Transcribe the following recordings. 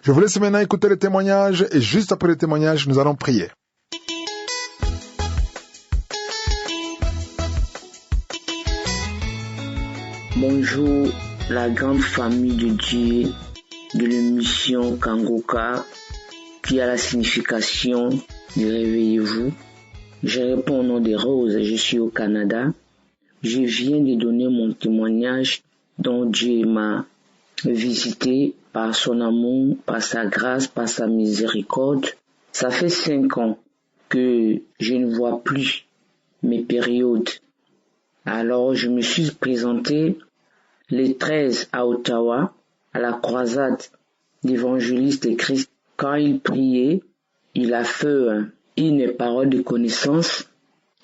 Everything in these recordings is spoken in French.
Je vous laisse maintenant écouter les témoignages et juste après les témoignages, nous allons prier. Bonjour, la grande famille de Dieu de l'émission Kangoka qui a la signification de réveillez-vous. Je réponds au nom des Roses, je suis au Canada. Je viens de donner mon témoignage dont Dieu m'a visité par son amour, par sa grâce, par sa miséricorde. Ça fait 5 ans que je ne vois plus mes périodes. Alors je me suis présenté les 13 à Ottawa, à la croisade d'évangélistes et Christ. Quand il priait, il a fait une parole de connaissance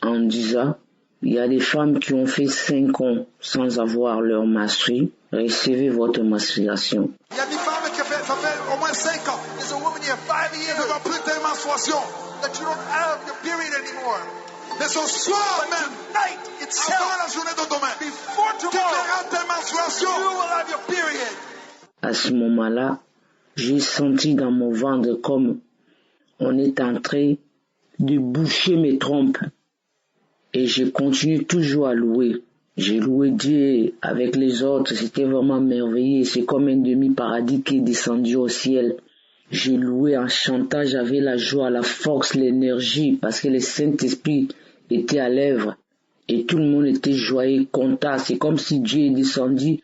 en disant il y a des femmes qui ont fait 5 ans sans avoir leur menstruation. Recevez votre menstruation. Il y a des femmes qui ça fait au moins 5 ans. There's a woman here 5 years ago plus de menstruation that you don't have your period anymore. Mais ce soir même, avant la journée de demain, before tomorrow, tu auras ta menstruation. You will have your period. À ce moment-là, j'ai senti dans mon ventre comme on est en train de boucher mes trompes. Et je continue toujours à louer. J'ai loué Dieu avec les autres, c'était vraiment merveilleux. C'est comme un demi-paradis qui est descendu au ciel. J'ai loué en chantant, j'avais la joie, la force, l'énergie, parce que le Saint-Esprit était à l'œuvre. Et tout le monde était joyeux, content. C'est comme si Dieu est descendu,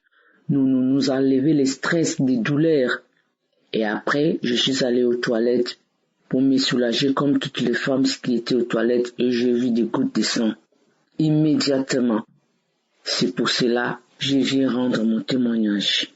nous enlever les stress, les douleurs. Et après, je suis allé aux toilettes pour me soulager comme toutes les femmes qui étaient aux toilettes et j'ai vu des gouttes de sang. Immédiatement. C'est pour cela que je viens rendre mon témoignage.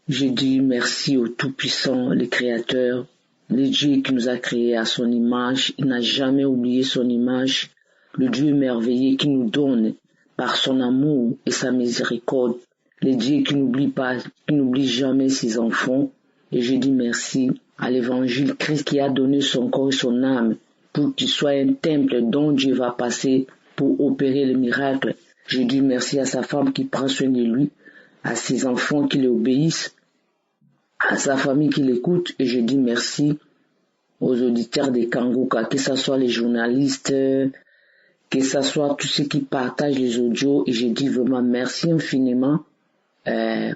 Je dis merci au Tout-Puissant, le Créateur, le Dieu qui nous a créés à son image. Il n'a jamais oublié son image. Le Dieu merveilleux qui nous donne par son amour et sa miséricorde. Le Dieu qui n'oublie pas, qui n'oublie jamais ses enfants. Et je dis merci à l'Évangile Christ qui a donné son corps et son âme pour qu'il soit un temple dont Dieu va passer pour opérer le miracle. Je dis merci à sa femme qui prend soin de lui, à ses enfants qui l'obéissent, à sa famille qui l'écoute. Et je dis merci aux auditeurs de Kangoka, que ce soit les journalistes, que ce soit tous ceux qui partagent les audios. Et je dis vraiment merci infiniment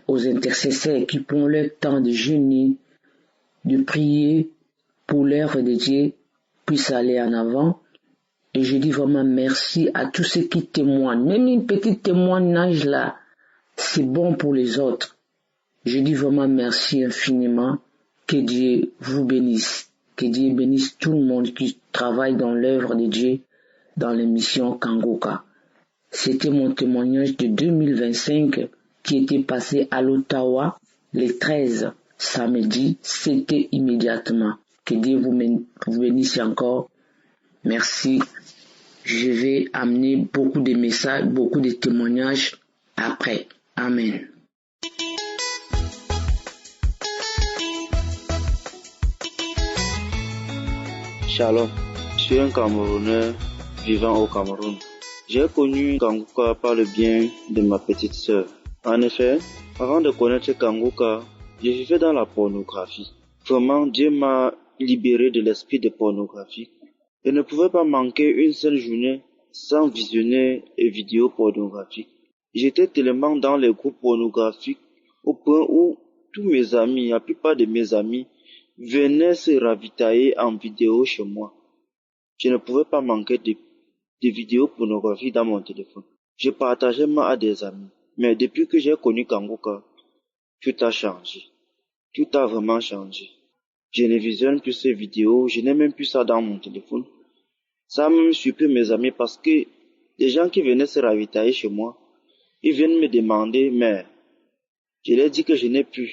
aux intercesseurs qui prennent leur temps de jeûner, de prier pour l'œuvre de Dieu puisse aller en avant. Et je dis vraiment merci à tous ceux qui témoignent. Même une petite témoignage là, c'est bon pour les autres. Je dis vraiment merci infiniment. Que Dieu vous bénisse. Que Dieu bénisse tout le monde qui travaille dans l'œuvre de Dieu dans l'émission Kangoka. C'était mon témoignage de 2025 qui était passé à l'Ottawa le 13 samedi. C'était immédiatement. Que Dieu vous bénisse encore. Merci. Je vais amener beaucoup de messages, beaucoup de témoignages après. Amen. Shalom, je suis un Camerounais vivant au Cameroun. J'ai connu Kangoka par le bien de ma petite sœur. En effet, avant de connaître Kangoka, je vivais dans la pornographie. Vraiment, Dieu m'a libéré de l'esprit de pornographie. Je ne pouvais pas manquer une seule journée sans visionner les vidéos pornographiques. J'étais tellement dans les groupes pornographiques au point où tous mes amis, la plupart de mes amis, venaient se ravitailler en vidéo chez moi. Je ne pouvais pas manquer de vidéos pornographiques dans mon téléphone. Je partageais même à des amis. Mais depuis que j'ai connu Kangoka, tout a changé. Tout a vraiment changé. Je ne visionne plus ces vidéos, je n'ai même plus ça dans mon téléphone. Ça a même surpris mes amis parce que les gens qui venaient se ravitailler chez moi, ils viennent me demander, mais je leur dis que je n'ai plus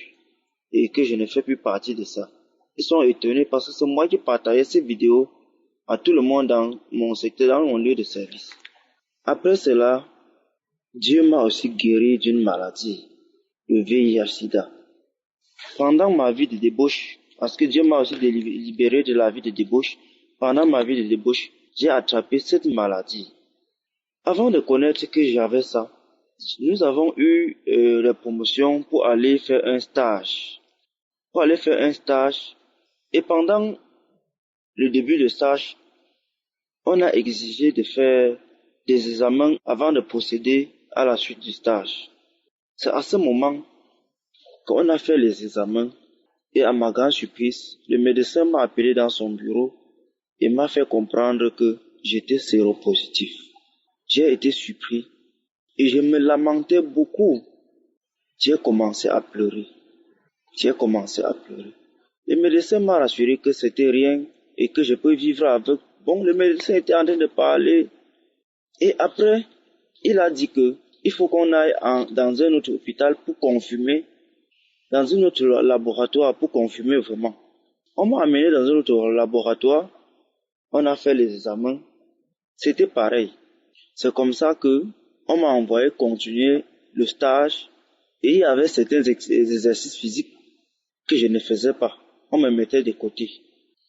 et que je ne fais plus partie de ça. Ils sont étonnés parce que c'est moi qui partageais ces vidéos à tout le monde dans mon secteur, dans mon lieu de service. Après cela, Dieu m'a aussi guéri d'une maladie, le VIH-Sida. Pendant ma vie de débauche, parce que Dieu m'a aussi libéré de la vie de débauche, pendant ma vie de débauche, j'ai attrapé cette maladie. Avant de connaître que j'avais ça, nous avons eu la promotion pour aller faire un stage pour aller faire un stage. Et pendant le début du stage, on a exigé de faire des examens avant de procéder à la suite du stage. C'est à ce moment qu'on a fait les examens et à ma grande surprise, le médecin m'a appelé dans son bureau et m'a fait comprendre que j'étais séropositif. J'ai été surpris et je me lamentais beaucoup. J'ai commencé à pleurer. Le médecin m'a rassuré que c'était rien et que je peux vivre avec. Bon, le médecin était en train de parler et après, il a dit que il faut qu'on aille dans un autre hôpital pour confirmer, dans un autre laboratoire pour confirmer vraiment. On m'a amené dans un autre laboratoire, on a fait les examens, c'était pareil. C'est comme ça que on m'a envoyé continuer le stage et il y avait certains exercices physiques que je ne faisais pas. On me mettait de côté.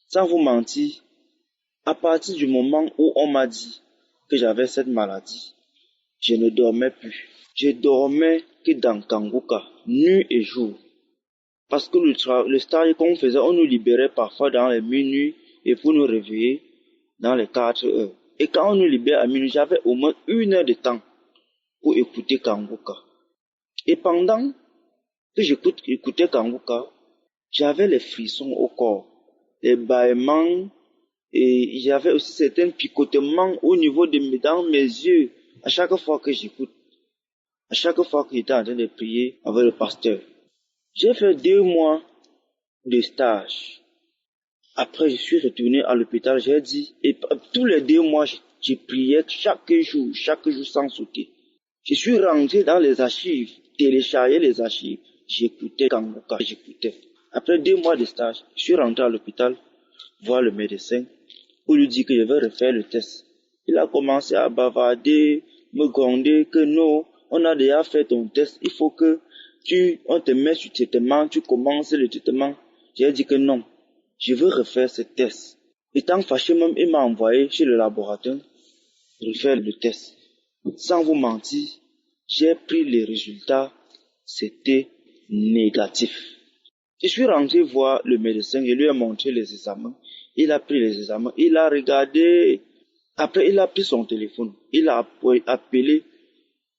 Sans vous mentir, à partir du moment où on m'a dit que j'avais cette maladie, je ne dormais plus. Je dormais que dans Kanguka, nuit et jour. Parce que le stage qu'on faisait, on nous libérait parfois dans les minuit et pour nous réveiller dans les 4 heures. Et quand on nous libère à minuit, j'avais au moins 1 heure de temps pour écouter Kanguka. Et pendant que j'écoutais Kanguka, j'avais les frissons au corps, les bâillements, et il y avait aussi certains picotements au niveau dans mes yeux, à chaque fois que j'écoute, à chaque fois que j'étais en train de prier avec le pasteur. J'ai fait 2 mois de stage. Après, je suis retourné à l'hôpital, j'ai dit, et tous les 2 mois, je priais chaque jour sans sauter. Je suis rentré dans les archives, téléchargé les archives, j'écoutais Kanguka, j'écoutais. Après 2 mois de stage, je suis rentré à l'hôpital, voir le médecin, pour lui dire que je vais refaire le test. Il a commencé à bavarder, me gronder que non, on a déjà fait ton test, il faut que on te met sur traitement, tu commences le traitement. J'ai dit que non, je veux refaire ce test. Étant fâché même, il m'a envoyé chez le laboratoire refaire le test. Sans vous mentir, j'ai pris les résultats, c'était négatif. Je suis rentré voir le médecin, je lui ai montré les examens. Il a pris les examens, il a regardé. Après, il a pris son téléphone. Il a appelé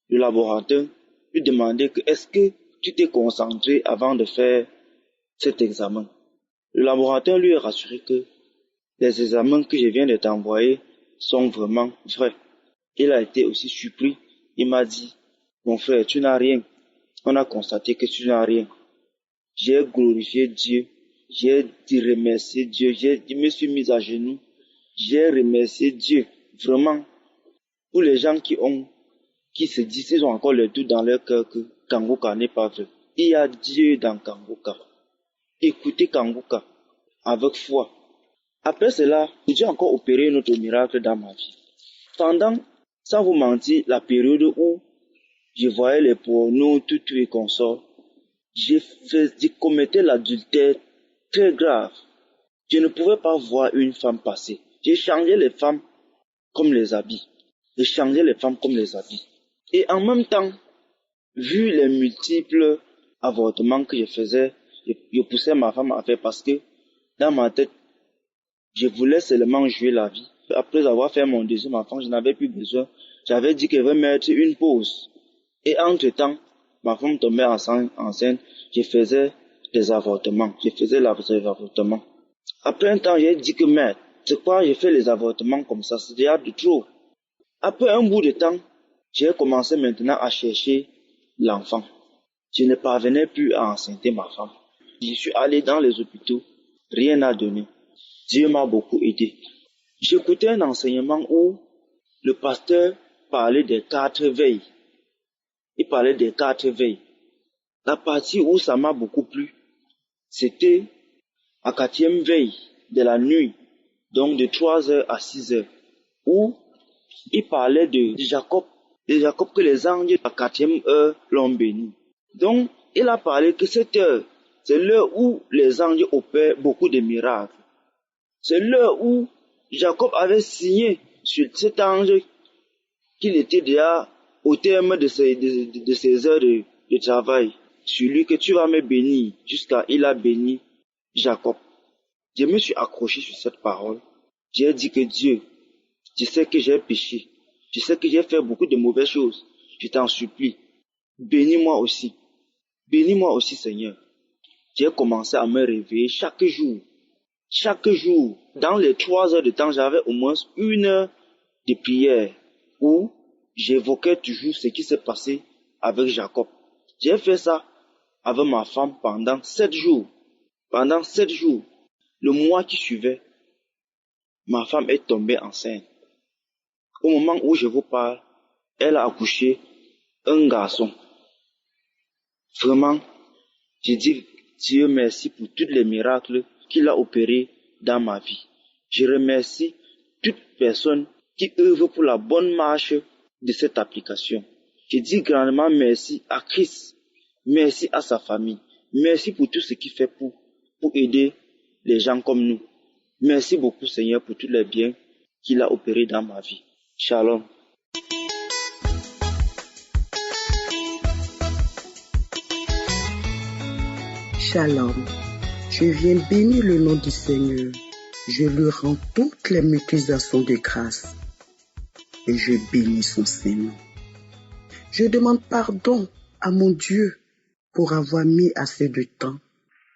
le laboratoire, lui demander que est-ce que tu t'es concentré avant de faire cet examen. Le laboratoire lui a rassuré que les examens que je viens de t'envoyer sont vraiment vrais. Il a été aussi surpris. Il m'a dit, mon frère, tu n'as rien. On a constaté que tu n'as rien. J'ai glorifié Dieu. J'ai dit remercier Dieu. Je me suis mis à genoux. J'ai remercié Dieu. Vraiment. Pour les gens qui se disent, ils ont encore le doute dans leur cœur que Kanguka n'est pas vrai. Il y a Dieu dans Kanguka. Écoutez Kanguka avec foi. Après cela, Dieu a encore opéré notre miracle dans ma vie. Pendant, sans vous mentir, la période où je voyais les pornos, tout et consorts, je commettais l'adultère très grave. Je ne pouvais pas voir une femme passer. J'ai changé les femmes comme les habits. Et en même temps, vu les multiples avortements que je faisais, je poussais ma femme à faire parce que dans ma tête, je voulais seulement jouer la vie. Après avoir fait mon deuxième enfant, je n'avais plus besoin. J'avais dit qu'elle va mettre une pause. Et entre-temps, ma femme tombait enceinte. Je faisais des avortements. Après un temps, j'ai dit que merde, c'est quoi je fais les avortements comme ça, c'est déjà de trop. Après un bout de temps, j'ai commencé maintenant à chercher l'enfant. Je ne parvenais plus à enceinte ma femme. Je suis allé dans les hôpitaux, rien n'a donné. Dieu m'a beaucoup aidé. J'écoutais un enseignement où le pasteur parlait des 4 veilles. Il parlait des 4 veilles. La partie où ça m'a beaucoup plu, c'était à 4e veille de la nuit, donc de 3h à 6h, où il parlait de Jacob que les anges à 4e heure l'ont béni. Donc, il a parlé que cette heure, c'est l'heure où les anges opèrent beaucoup de miracles. C'est l'heure où Jacob avait signé sur cet ange qu'il était déjà au terme de ses heures de travail. sur lui que tu vas me bénir jusqu'à il a béni Jacob. Je me suis accroché sur cette parole. J'ai dit que Dieu, je sais que j'ai péché. Je sais que j'ai fait beaucoup de mauvaises choses. Je t'en supplie. Bénis-moi aussi. Bénis-moi aussi, Seigneur. J'ai commencé à me réveiller chaque jour. Chaque jour, dans les 3 heures de temps, j'avais au moins 1 heure de prière où j'évoquais toujours ce qui s'est passé avec Jacob. J'ai fait ça avec ma femme pendant 7 jours. Pendant 7 jours, le mois qui suivait, ma femme est tombée enceinte. Au moment où je vous parle, elle a accouché un garçon. Vraiment, je dis Dieu merci pour tous les miracles qu'il a opérés dans ma vie. Je remercie toute personne qui œuvre pour la bonne marche de cette application. Je dis grandement merci à Christ, merci à sa famille, merci pour tout ce qu'il fait pour aider les gens comme nous. Merci beaucoup Seigneur pour tous les biens qu'il a opérés dans ma vie. Shalom. Shalom. Je viens bénir le nom du Seigneur. Je lui rends toutes les multiplications de grâce. Et je bénis son Saint-Nom. Je demande pardon à mon Dieu pour avoir mis assez de temps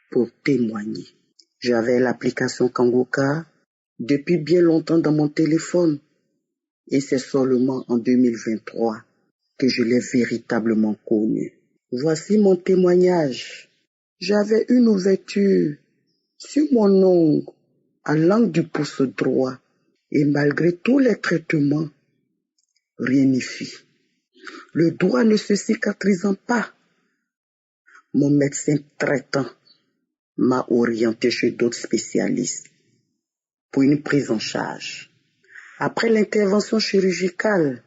pour témoigner. J'avais l'application Kangoka depuis bien longtemps dans mon téléphone. Et c'est seulement en 2023 que je l'ai véritablement connu. Voici mon témoignage. J'avais une ouverture sur mon ongle à l'angle du pouce droit et malgré tous les traitements, rien n'y fit. Le doigt ne se cicatrisant pas, mon médecin traitant m'a orienté chez d'autres spécialistes pour une prise en charge. Après l'intervention chirurgicale,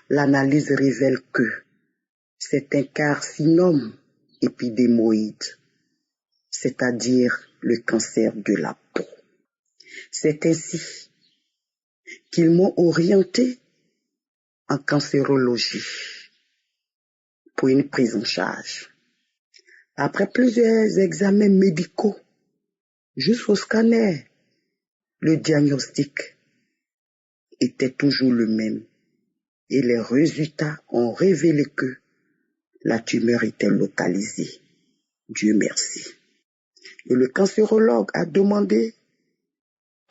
l'analyse révèle que c'est un carcinome épidémoïde, c'est-à-dire le cancer de la peau. C'est ainsi qu'ils m'ont orienté en cancérologie pour une prise en charge. Après plusieurs examens médicaux, jusqu'au scanner, le diagnostic était toujours le même et les résultats ont révélé que la tumeur était localisée. Dieu merci. Et le cancérologue a demandé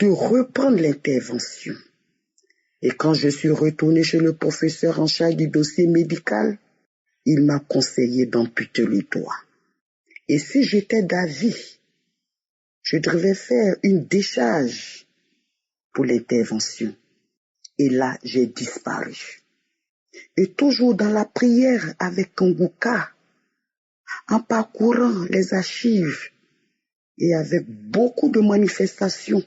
de reprendre l'intervention. Et quand je suis retourné chez le professeur en charge du dossier médical, il m'a conseillé d'amputer le doigt. Et si j'étais d'avis, je devrais faire une décharge pour l'intervention. Et là, j'ai disparu. Et toujours dans la prière avec Kangoka, en parcourant les archives et avec beaucoup de manifestations,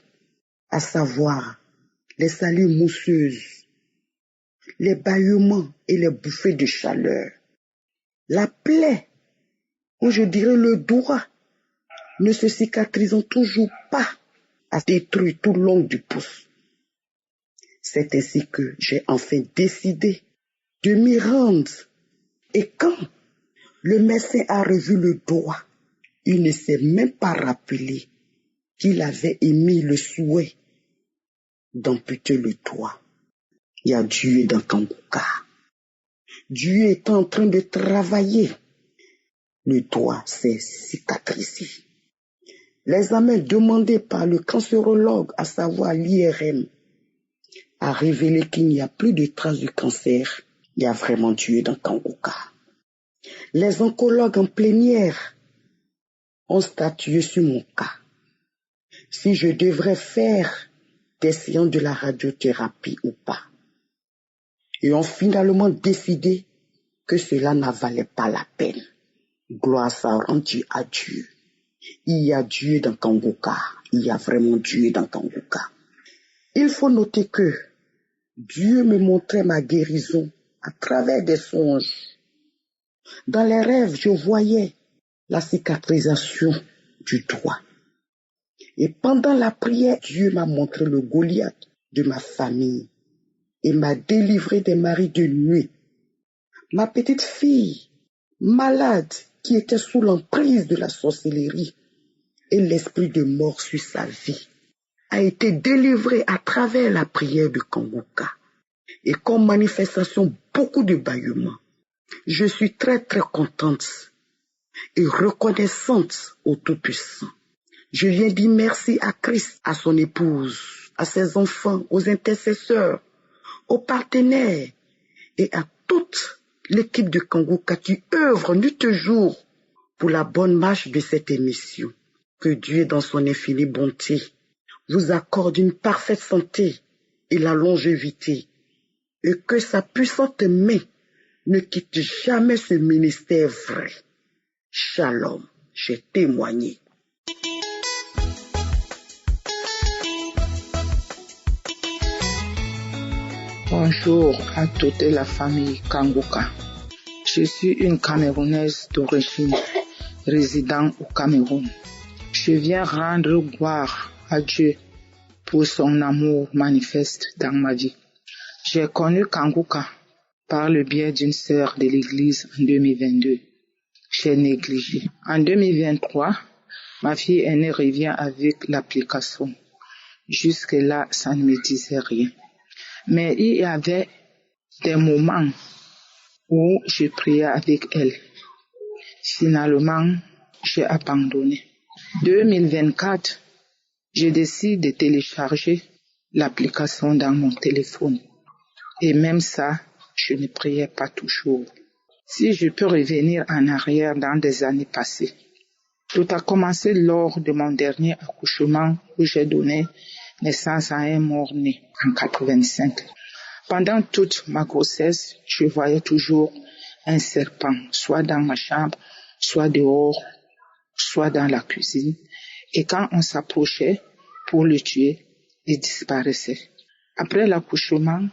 à savoir les salures mousseuses, les bâillements et les bouffées de chaleur, la plaie, ou je dirais le doigt, ne se cicatrisant toujours pas, a détruit tout le long du pouce. C'est ainsi que j'ai enfin décidé de m'y rendre. Et quand le médecin a revu le doigt, il ne s'est même pas rappelé qu'il avait émis le souhait d'amputer le doigt. Il y a Dieu dans Kangoka. Dieu est en train de travailler. Le doigt s'est cicatrisé. L'examen demandé par le cancérologue, à savoir l'IRM, a révélé qu'il n'y a plus de traces du cancer. Il y a vraiment Dieu dans Kangoka. Les oncologues en plénière ont statué sur mon cas. Si je devrais faire des séances de la radiothérapie ou pas. Et ont finalement décidé que cela n'en valait pas la peine. Gloire soit rendue à Dieu. Il y a Dieu dans Kangoka. Il y a vraiment Dieu dans Kangoka. Il faut noter que Dieu me montrait ma guérison à travers des songes. Dans les rêves, je voyais la cicatrisation du doigt. Et pendant la prière, Dieu m'a montré le Goliath de ma famille et m'a délivré des maris de nuit. Ma petite fille malade qui était sous l'emprise de la sorcellerie et l'esprit de mort sur sa vie, a été délivré à travers la prière de Kanguka. Et comme manifestation, beaucoup de bâillements. Je suis très très contente et reconnaissante au Tout-Puissant. Je viens dire merci à Christ, à son épouse, à ses enfants, aux intercesseurs, aux partenaires et à toute l'équipe de Kanguka qui œuvre nuit et jour pour la bonne marche de cette émission. Que Dieu, dans son infinie bonté, vous accorde une parfaite santé et la longévité, et que sa puissante main ne quitte jamais ce ministère vrai. Shalom, j'ai témoigné. Bonjour à toute la famille Kanguka. Je suis une Camerounaise d'origine, résidant au Cameroun. Je viens rendre gloire à Dieu pour son amour manifeste dans ma vie. J'ai connu Kanguka par le biais d'une sœur de l'église en 2022. J'ai négligé. En 2023, ma fille aînée revient avec l'application. Jusque-là, ça ne me disait rien. Mais il y avait des moments où je priais avec elle. Finalement, j'ai abandonné. 2024, je décide de télécharger l'application dans mon téléphone. Et même ça, je ne priais pas toujours. Si je peux revenir en arrière dans des années passées, tout a commencé lors de mon dernier accouchement où j'ai donné naissance à un mort-né en 85. Pendant toute ma grossesse, je voyais toujours un serpent, soit dans ma chambre, soit dehors, soit dans la cuisine. Et quand on s'approchait pour le tuer, il disparaissait. Après l'accouchement,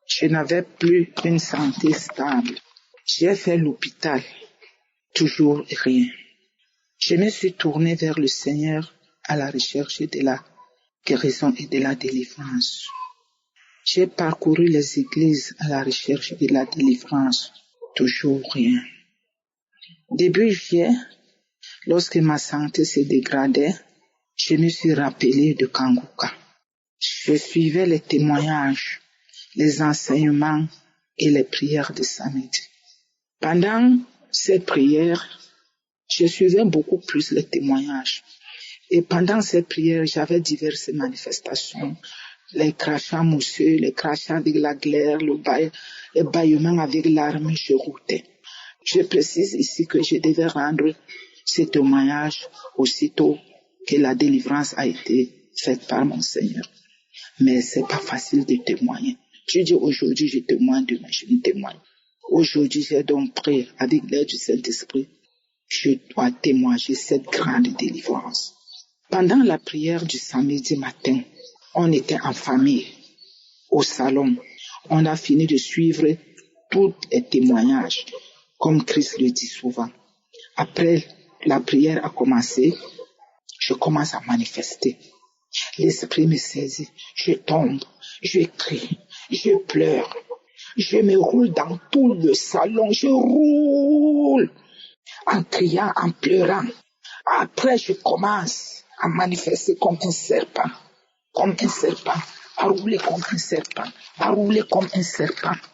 je n'avais plus une santé stable. J'ai fait l'hôpital, toujours rien. Je me suis tournée vers le Seigneur à la recherche de la guérison et de la délivrance. J'ai parcouru les églises à la recherche de la délivrance, toujours rien. Début juillet, lorsque ma santé se dégradait, je me suis rappelé de Kanguka. Je suivais les témoignages, les enseignements et les prières de samedi. Pendant ces prières, je suivais beaucoup plus les témoignages. Et pendant ces prières, j'avais diverses manifestations. Les crachats mousseux, les crachats avec la glaire, les bâillements avec l'arme, je routais. Je précise ici que je devais rendre ces témoignages aussitôt que la délivrance a été faite par mon Seigneur. Mais c'est pas facile de témoigner. Je dis aujourd'hui je témoigne, demain je ne témoigne. Aujourd'hui j'ai donc prié avec l'aide du Saint-Esprit. Je dois témoigner cette grande délivrance. Pendant la prière du samedi matin, on était en famille, au salon. On a fini de suivre tous les témoignages, comme Christ le dit souvent. Après la prière a commencé, je commence à manifester. L'esprit me saisit, je tombe, je crie, je pleure. Je me roule dans tout le salon, je roule en criant, en pleurant. Après, je commence à manifester comme un serpent, à rouler comme un serpent,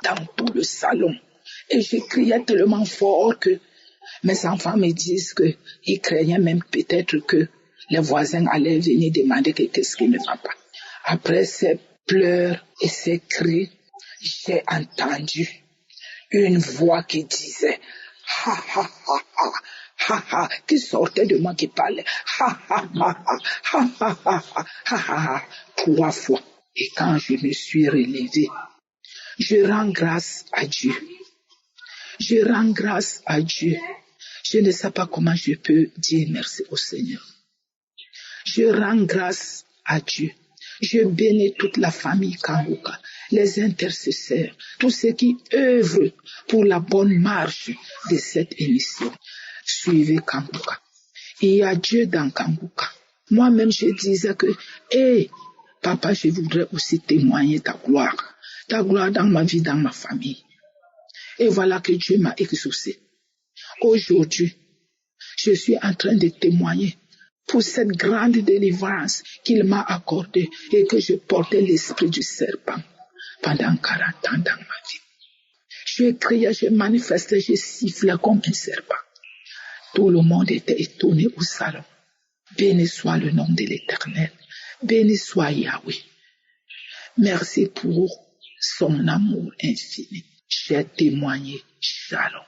dans tout le salon. Et je criais tellement fort que mes enfants me disent qu'ils craignaient même peut-être que les voisins allaient venir demander qu'est-ce qui ne va pas. Après ces pleurs et ces cris, j'ai entendu une voix qui disait « ha ha ha ha ». Ha ha, qui sortait de moi, qui parlait, ha ha ha ha, ha ha ha ha, ha ha ha, 3 fois. Et quand je me suis relevé, je rends grâce à Dieu. Je rends grâce à Dieu. Je ne sais pas comment je peux dire merci au Seigneur. Je rends grâce à Dieu. Je bénis toute la famille Kanguka, les intercesseurs, tous ceux qui œuvrent pour la bonne marche de cette émission. Suivez Kanguka. Il y a Dieu dans Kanguka. Moi-même, je disais que, papa, je voudrais aussi témoigner ta gloire dans ma vie, dans ma famille. Et voilà que Dieu m'a exaucé. Aujourd'hui, je suis en train de témoigner pour cette grande délivrance qu'il m'a accordée et que je portais l'esprit du serpent pendant 40 ans dans ma vie. Je criais, je manifestais, je sifflais comme un serpent. Tout le monde était étonné au salon. Béni soit le nom de l'Éternel. Béni soit Yahweh. Merci pour son amour infini. J'ai témoigné. Shalom.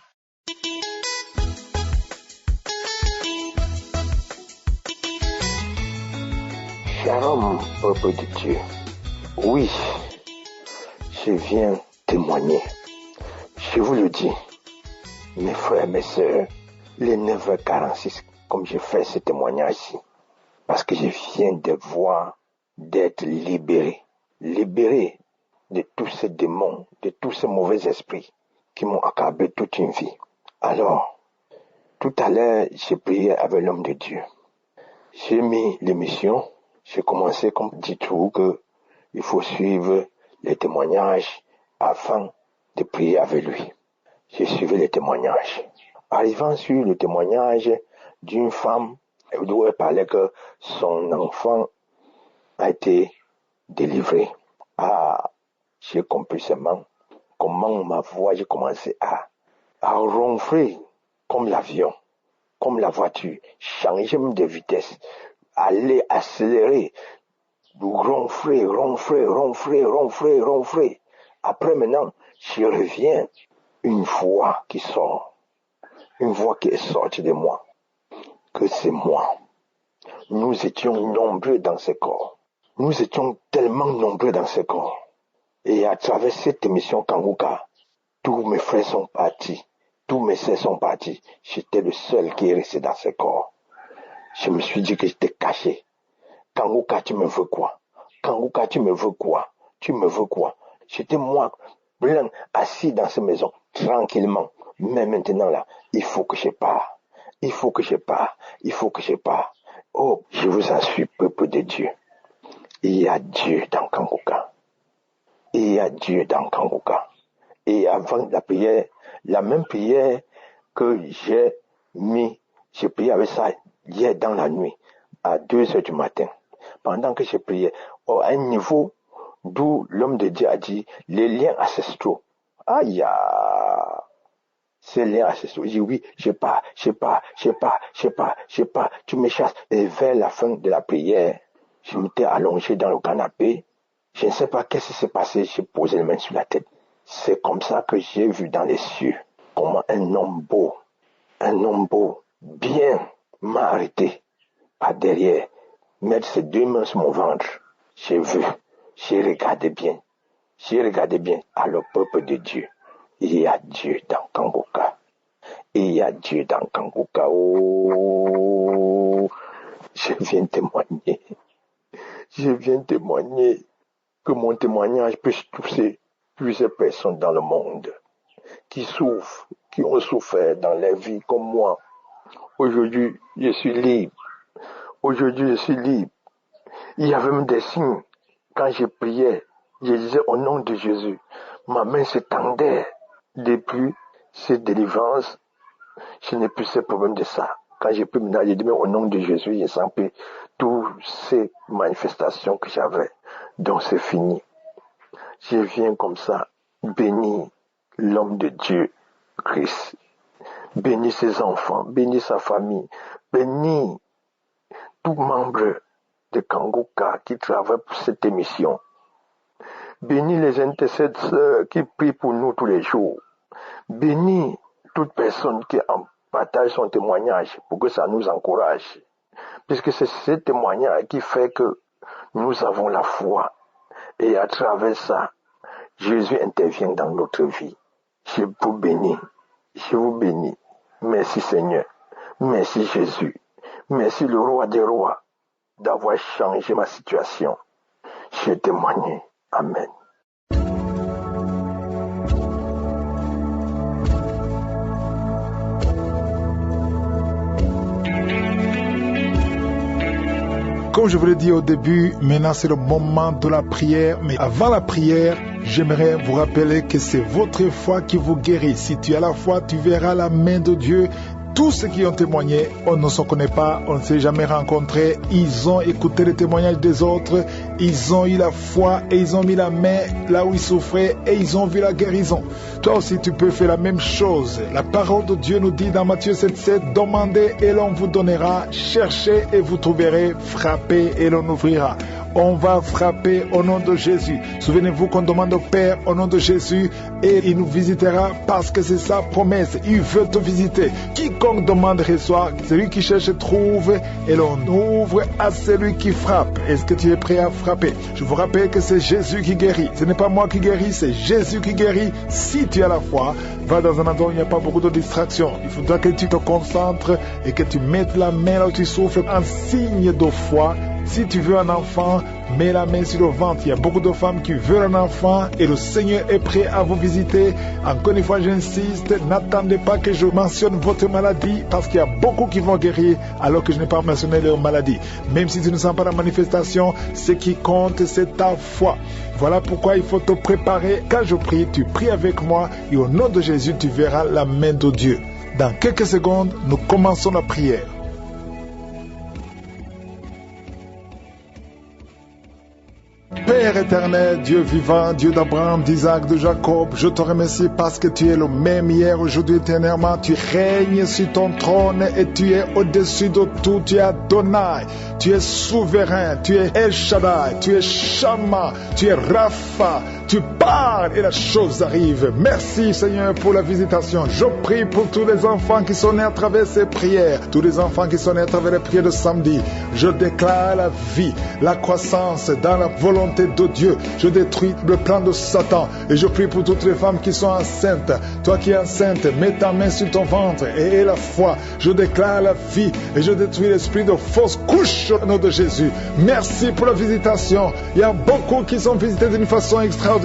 Shalom, peuple de Dieu. Oui, je viens témoigner. Je vous le dis, mes frères, mes sœurs, les 9h46, comme je fais ce témoignage-ci, parce que je viens de voir, d'être libéré de tous ces démons, de tous ces mauvais esprits qui m'ont accablé toute une vie. Alors, tout à l'heure, j'ai prié avec l'homme de Dieu. J'ai mis l'émission, j'ai commencé comme dit tout que il faut suivre les témoignages afin de prier avec lui. J'ai suivi les témoignages. Arrivant sur le témoignage d'une femme où elle parlait que son enfant a été délivré. J'ai compris seulement comment ma voix, j'ai commencé à ronfler comme l'avion, comme la voiture, changer même de vitesse, aller accélérer, ronfler. Après maintenant, je reviens, une voix qui sort, une voix qui est sortie de moi, que c'est moi. Nous étions nombreux dans ce corps. Nous étions tellement nombreux dans ce corps. Et à travers cette émission Kanguka, tous mes frères sont partis, tous mes sœurs sont partis. J'étais le seul qui est resté dans ce corps. Je me suis dit que j'étais caché. Kanguka, tu me veux quoi? Kanguka, tu me veux quoi? Tu me veux quoi? J'étais moi, blanc, assis dans cette maison, tranquillement. Mais maintenant là, il faut que je parte. Il faut que je parte. Oh, je vous assure, peuple de Dieu. Il y a Dieu dans Kanguka. Et avant la prière, la même prière que j'ai prié avec ça hier dans la nuit, à 2h du matin. Pendant que je priais, à un niveau d'où l'homme de Dieu a dit, les liens ancestraux. Aïe, ces liens ancestraux. J'ai dit oui, je pars. Tu me chasses. Et vers la fin de la prière, je m'étais allongé dans le canapé. Je ne sais pas qu'est-ce qui s'est passé, j'ai posé les mains sur la tête. C'est comme ça que j'ai vu dans les cieux comment un homme beau, bien, m'a arrêté par derrière, mettre ses 2 mains sur mon ventre. J'ai vu, j'ai regardé bien. Alors, peuple de Dieu, il y a Dieu dans Kanguka. Oh, je viens témoigner que mon témoignage puisse toucher plusieurs personnes dans le monde qui souffrent, qui ont souffert dans leur vie comme moi. Aujourd'hui, je suis libre. Il y avait même des signes. Quand je priais, je disais au nom de Jésus. Ma main se tendait. Depuis cette délivrance, je n'ai plus ce problème de ça. Quand j'ai pris maintenant, j'ai dit au nom de Jésus, j'ai senti toutes ces manifestations que j'avais. Donc c'est fini. Je viens comme ça, bénir l'homme de Dieu, Christ. Bénis ses enfants, bénis sa famille, bénis tout membre de Kanguka qui travaille pour cette émission. Bénis les intercesseurs qui prient pour nous tous les jours. Bénis toute personne qui partage son témoignage pour que ça nous encourage. Puisque c'est ce témoignage qui fait que nous avons la foi. Et à travers ça, Jésus intervient dans notre vie. Je vous bénis. Merci Seigneur. Merci Jésus. Merci le roi des rois d'avoir changé ma situation. J'ai témoigné. Amen. Comme je vous l'ai dit au début, maintenant c'est le moment de la prière. Mais avant la prière, j'aimerais vous rappeler que c'est votre foi qui vous guérit. Si tu as la foi, tu verras la main de Dieu. Tous ceux qui ont témoigné, on ne se connaît pas, on ne s'est jamais rencontrés. Ils ont écouté les témoignages des autres, ils ont eu la foi et ils ont mis la main là où ils souffraient et ils ont vu la guérison. Toi aussi, tu peux faire la même chose. La parole de Dieu nous dit dans Matthieu 7,7, demandez et l'on vous donnera, cherchez et vous trouverez, frappez et l'on ouvrira. On va frapper au nom de Jésus. Souvenez-vous qu'on demande au Père au nom de Jésus et il nous visitera parce que c'est sa promesse. Il veut te visiter. Quiconque demande reçoit, celui qui cherche trouve et l'on ouvre à celui qui frappe. Est-ce que tu es prêt à frapper? Je vous rappelle que c'est Jésus qui guérit. Ce n'est pas moi qui guéris, c'est Jésus qui guérit. Si tu as la foi, va dans un endroit où il n'y a pas beaucoup de distractions. Il faudra que tu te concentres et que tu mettes la main là où tu souffres en signe de foi. Si tu veux un enfant, mets la main sur le ventre. Il y a beaucoup de femmes qui veulent un enfant et le Seigneur est prêt à vous visiter. Encore une fois, j'insiste, n'attendez pas que je mentionne votre maladie parce qu'il y a beaucoup qui vont guérir alors que je n'ai pas mentionné leur maladie. Même si tu ne sens pas la manifestation, ce qui compte, c'est ta foi. Voilà pourquoi il faut te préparer. Quand je prie, tu pries avec moi et au nom de Jésus, tu verras la main de Dieu. Dans quelques secondes, nous commençons la prière. Père éternel, Dieu vivant, Dieu d'Abraham, d'Isaac, de Jacob, je te remercie parce que tu es le même hier, aujourd'hui, éternellement. Tu règnes sur ton trône et tu es au-dessus de tout. Tu es Adonai, tu es souverain, tu es El Shaddai, tu es Shama, tu es Rapha. Tu parles et la chose arrive. Merci Seigneur pour la visitation. Je prie pour tous les enfants qui sont nés à travers ces prières, tous les enfants qui sont nés à travers les prières de samedi. Je déclare la vie, la croissance dans la volonté de Dieu. Je détruis le plan de Satan et je prie pour toutes les femmes qui sont enceintes. Toi qui es enceinte, mets ta main sur ton ventre et aie la foi. Je déclare la vie et je détruis l'esprit de fausse couche au nom de Jésus. Merci pour la visitation. Il y a beaucoup qui sont visités d'une façon extraordinaire.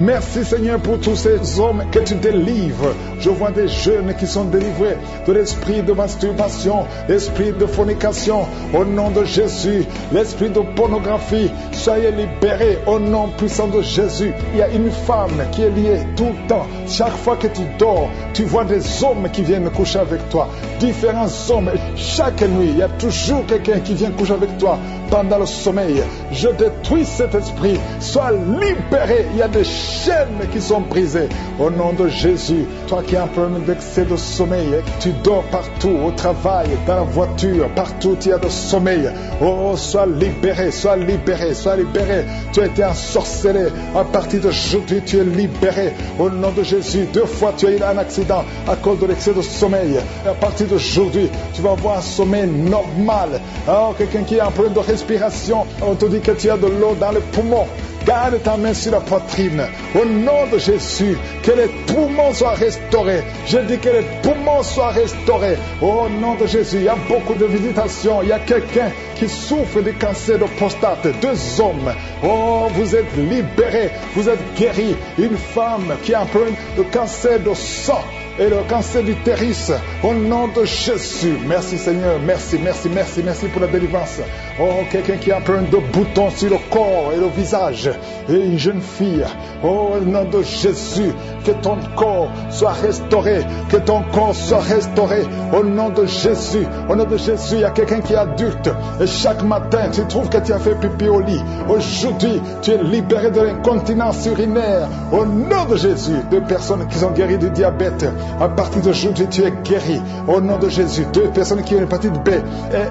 Merci Seigneur pour tous ces hommes que tu délivres. Je vois des jeunes qui sont délivrés de l'esprit de masturbation, l'esprit de fornication au nom de Jésus, l'esprit de pornographie. Soyez libérés au nom puissant de Jésus. Il y a une femme qui est liée tout le temps. Chaque fois que tu dors, tu vois des hommes qui viennent coucher avec toi. Différents hommes. Chaque nuit, il y a toujours quelqu'un qui vient coucher avec toi pendant le sommeil. Je détruis cet esprit. Sois libéré. Il y a des chaînes qui sont brisées au nom de Jésus. Toi qui as un problème d'excès de sommeil, tu dors partout, au travail, dans la voiture, partout il y a de sommeil. Oh, sois libéré, sois libéré, sois libéré. Tu as été ensorcelé. À partir d'aujourd'hui, tu es libéré au nom de Jésus. 2 fois tu as eu un accident à cause de l'excès de sommeil. À partir d'aujourd'hui, tu vas avoir un sommeil normal. Oh, quelqu'un qui a un problème de respiration, on te dit que tu as de l'eau dans les poumons. Garde ta main sur la poitrine. Au nom de Jésus, que les poumons soient restaurés. Je dis que les poumons soient restaurés. Au nom de Jésus, il y a beaucoup de visitations. Il y a quelqu'un qui souffre du cancer de prostate. 2 hommes. Oh, vous êtes libérés. Vous êtes guéris. Une femme qui a un problème de cancer de sang et le cancer d'utérus. Au nom de Jésus. Merci Seigneur. Merci, merci, merci, merci pour la délivrance. Oh, quelqu'un qui a un problème de boutons sur le corps et le visage. Et une jeune fille. Oh, au nom de Jésus. Que ton corps soit restauré. Que ton corps soit restauré. Au nom de Jésus. Au nom de Jésus, il y a quelqu'un qui est adulte. Et chaque matin, tu trouves que tu as fait pipi au lit. Aujourd'hui, tu es libéré de l'incontinence urinaire. Au nom de Jésus. 2 personnes qui sont guéries du diabète. À partir d'aujourd'hui, tu es guéri. Au nom de Jésus. 2 personnes qui ont l'hépatite B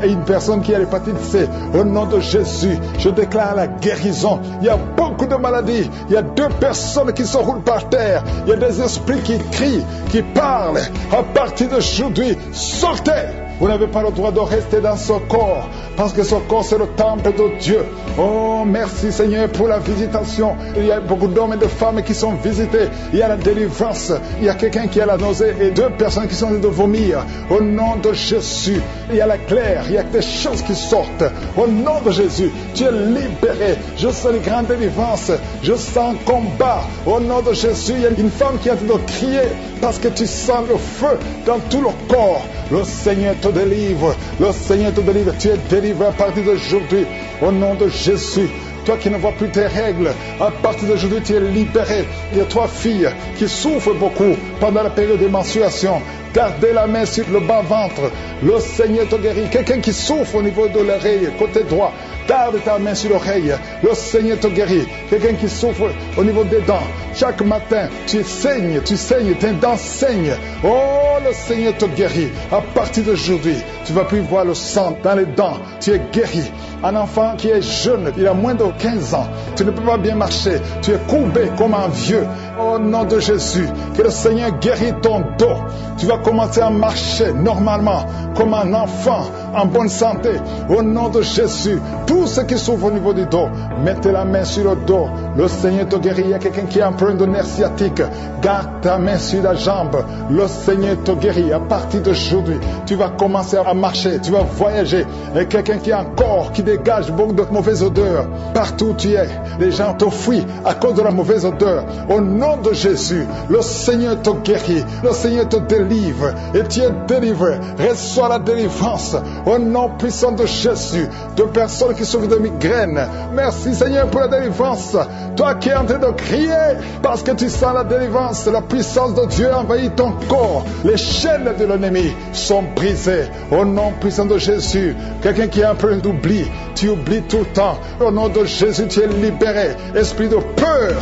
et une personne qui a l'hépatite C. Au nom de Jésus, je déclare la guérison. Il y a beaucoup de maladies. Il y a 2 personnes qui se roulent par terre. Il y a des esprits qui crient, qui parlent. À partir d'aujourd'hui, sortez. Vous n'avez pas le droit de rester dans ce corps, parce que ce corps c'est le temple de Dieu. Oh, merci Seigneur pour la visitation. Il y a beaucoup d'hommes et de femmes qui sont visités. Il y a la délivrance. Il y a quelqu'un qui a la nausée et 2 personnes qui sont en train de vomir. Au nom de Jésus, il y a la claire. Il y a des choses qui sortent. Au nom de Jésus, tu es libéré. Je sens les grandes délivrances. Je sens un combat. Au nom de Jésus, il y a une femme qui est en train de crier parce que tu sens le feu dans tout le corps. Le Seigneur te délivre. Le Seigneur te délivre. Tu es délivré. délivré à partir d'aujourd'hui. Au nom de Jésus. Toi qui ne vois plus tes règles, à partir d'aujourd'hui, tu es libéré. Il y a 3 filles qui souffrent beaucoup pendant la période de menstruation. Gardez la main sur le bas-ventre. Le Seigneur te guérit. Quelqu'un qui souffre au niveau de l'oreille, côté droit, garde ta main sur l'oreille. Le Seigneur te guérit. Quelqu'un qui souffre au niveau des dents. Chaque matin, tu saignes, tes dents saignent. Oh, le Seigneur te guérit. À partir d'aujourd'hui, tu ne vas plus voir le sang dans les dents. Tu es guéri. Un enfant qui est jeune, il a moins de 15 ans. Tu ne peux pas bien marcher. Tu es courbé comme un vieux. Au nom de Jésus, que le Seigneur guérit ton dos. Tu vas commencer à marcher normalement, comme un enfant, en bonne santé. Au nom de Jésus, tous ceux qui souffrent au niveau du dos, mettez la main sur le dos. Le Seigneur te guérit. Il y a quelqu'un qui a un problème de nerf sciatique. Garde ta main sur la jambe. Le Seigneur te guérit. À partir d'aujourd'hui, tu vas commencer à marcher. Tu vas voyager. Et quelqu'un qui a un corps qui dégage beaucoup de mauvaises odeurs. Partout où tu es, les gens te fuient à cause de la mauvaise odeur. Au nom de Jésus, le Seigneur te guérit. Le Seigneur te délivre. Et tu es délivré. Reçois la délivrance. Au nom puissant de Jésus. De personnes qui souffrent de migraines. Merci Seigneur pour la délivrance. Toi qui es en train de crier parce que tu sens la délivrance, la puissance de Dieu envahit ton corps. Les chaînes de l'ennemi sont brisées. Au nom puissant de Jésus. Quelqu'un qui a un problème d'oubli, tu oublies tout le temps. Au nom de Jésus, tu es libéré. Esprit de peur.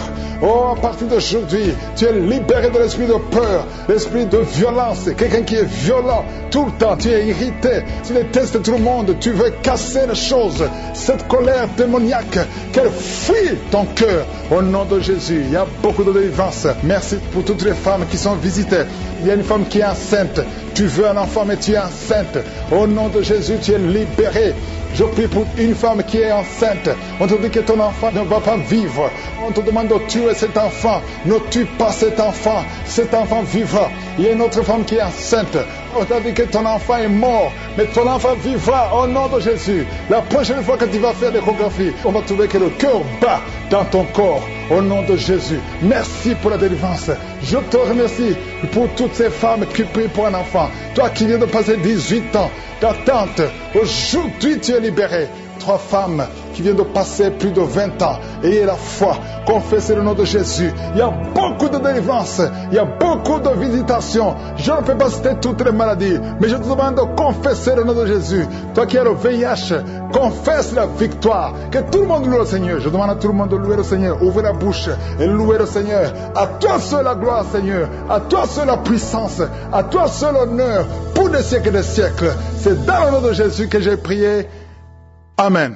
Oh, à partir d'aujourd'hui, tu es libéré de l'esprit de peur, l'esprit de violence. Quelqu'un qui est violent tout le temps, tu es irrité, tu détestes tout le monde, tu veux casser les choses. Cette colère démoniaque, qu'elle fuit ton cœur. Au nom de Jésus, il y a beaucoup de délivrance. Merci pour toutes les femmes qui sont visitées. Il y a une femme qui est enceinte. Tu veux un enfant, mais tu es enceinte. Au nom de Jésus, tu es libéré. Je prie pour une femme qui est enceinte. On te dit que ton enfant ne va pas vivre. On te demande de tuer cet enfant. Ne tue pas cet enfant. Cet enfant vivra. Il y a une autre femme qui est enceinte. On t'a dit que ton enfant est mort, mais ton enfant vivra au nom de Jésus. La prochaine fois que tu vas faire l'échographie, on va trouver que le cœur bat dans ton corps au nom de Jésus. Merci pour la délivrance. Je te remercie pour toutes ces femmes qui prient pour un enfant. Toi qui viens de passer 18 ans d'attente, aujourd'hui tu es libéré. 3 femmes qui viennent de passer plus de 20 ans. Ayez la foi, confessez le nom de Jésus. Il y a beaucoup de délivrance, il y a beaucoup de visitations. Je ne peux pas citer toutes les maladies, mais je te demande de confesser le nom de Jésus. Toi qui as le VIH, confesse la victoire. Que tout le monde loue le Seigneur. Je demande à tout le monde de louer le Seigneur. Ouvrez la bouche et louez le Seigneur. À toi seul la gloire, Seigneur. À toi seul la puissance. À toi seul l'honneur pour des siècles et des siècles. C'est dans le nom de Jésus que j'ai prié. Amen.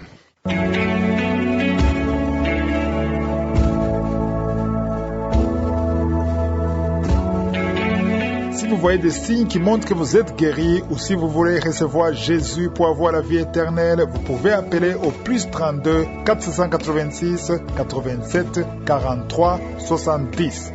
Si vous voyez des signes qui montrent que vous êtes guéri ou si vous voulez recevoir Jésus pour avoir la vie éternelle, vous pouvez appeler au plus 32 486 87 43 70.